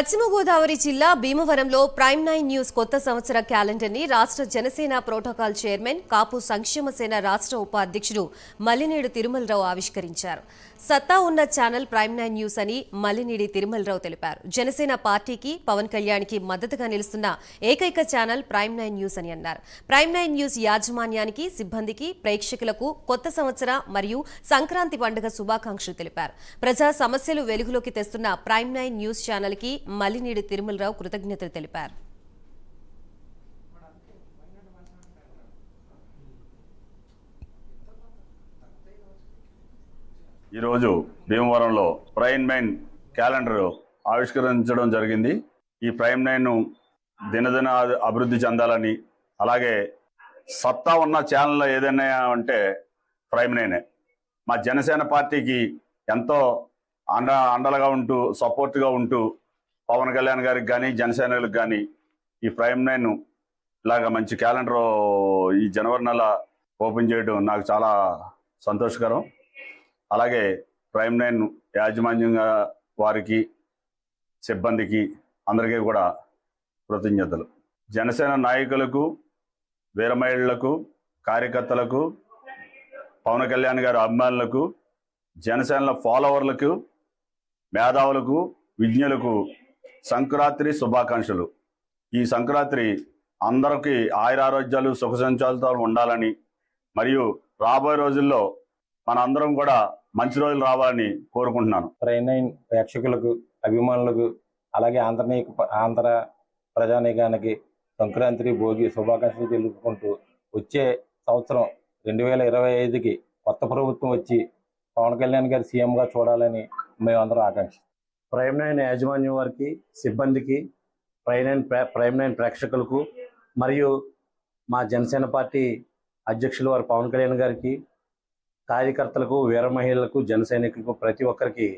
పశ్చిమ గోదావరి జిల్లా భీమవరంలో ప్రైమ్ 9 న్యూస్ కొత్త సంవత్సర క్యాలెండర్ ని రాష్ట్ర జనసేన ప్రోటోకాల్ చైర్మన్ కాపు సంక్షేమ సేన రాష్ట్ర ఉపాధ్యక్షుడు మల్లినేడు తిరుమలరావు ఆవిష్కరించారు. సత్తా ఉన్న ఛానల్ ప్రైమ్ 9 న్యూస్ అని మల్లినేడి తిరుమలరావు తెలిపారు. జనసేన పార్టీకి పవన్ కళ్యాణ్కి మద్దతుగా నిలుస్తున్న ఏకైక ఛానల్ ప్రైమ్ 9 న్యూస్ అని అన్నారు. ప్రైమ్ 9 న్యూస్ యాజమాన్యానికి, సిబ్బందికి, ప్రేక్షకులకు కొత్త సంవత్సర మరియు సంక్రాంతి పండుగ శుభాకాంక్షలు తెలిపారు. ప్రజా సమస్యలు వెలుగులోకి తెస్తున్న ప్రైమ్ 9 న్యూస్ ఛానల్ కి మల్లినేడి తిరుమలరావు కృతజ్ఞతలు తెలిపారు. ఈరోజు భీమవరంలో ప్రైమ్ 9 క్యాలెండర్ ఆవిష్కరించడం జరిగింది. ఈ ప్రైమ్ 9 దినదిన అభివృద్ధి చెందాలని, అలాగే సత్తా ఉన్న ఛానల్ ఏదైనా అంటే ప్రైమ్ 9. మా జనసేన పార్టీకి ఎంతో అండలుగా ఉంటూ, సపోర్ట్గా ఉంటూ, పవన్ కళ్యాణ్ గారికి కానీ, జనసేనలకు కానీ ఈ ప్రైమ్ 9 ఇలాగా మంచి క్యాలెండర్ ఈ జనవరి నెల ఓపెన్ చేయడం నాకు చాలా సంతోషకరం. అలాగే ప్రైమ్ 9 యాజమాన్యంగా వారికి, సిబ్బందికి అందరికీ కూడా కృతజ్ఞతలు. జనసేన నాయకులకు, వీరమహిళలకు, కార్యకర్తలకు, పవన్ కళ్యాణ్ గారి అభిమానులకు, జనసేన ఫాలోవర్లకు, మేధావులకు, విజ్ఞులకు సంక్రాంతి శుభాకాంక్షలు. ఈ సంక్రాంతి అందరికీ ఆయురారోగ్యాలు, సుఖ సంచాలతో ఉండాలని, మరియు రాబోయే రోజుల్లో మనందరం కూడా మంచి రోజులు రావాలని కోరుకుంటున్నాను. ప్రైమ్ 9 ప్రేక్షకులకు, అభిమానులకు, అలాగే ఆంధ్ర ప్రజానీకానికి సంక్రాంతి, భోగి శుభాకాంక్షలు తెలుపుకుంటూ వచ్చే సంవత్సరం 2025కి కొత్త ప్రభుత్వం వచ్చి పవన్ కళ్యాణ్ గారి సీఎంగా చూడాలని మేమందరం ఆకాంక్షిస్తాం. ప్రైమ్ 9 యాజమాన్యం వారికి, సిబ్బందికి, ప్రైమ్ 9 ప్రేక్షకులకు, మరియు మా జనసేన పార్టీ అధ్యక్షులు వారు పవన్ కళ్యాణ్ గారికి, కార్యకర్తలకు, వీర మహిళలకు, జన సైనికులకు, ప్రతి ఒక్కరికి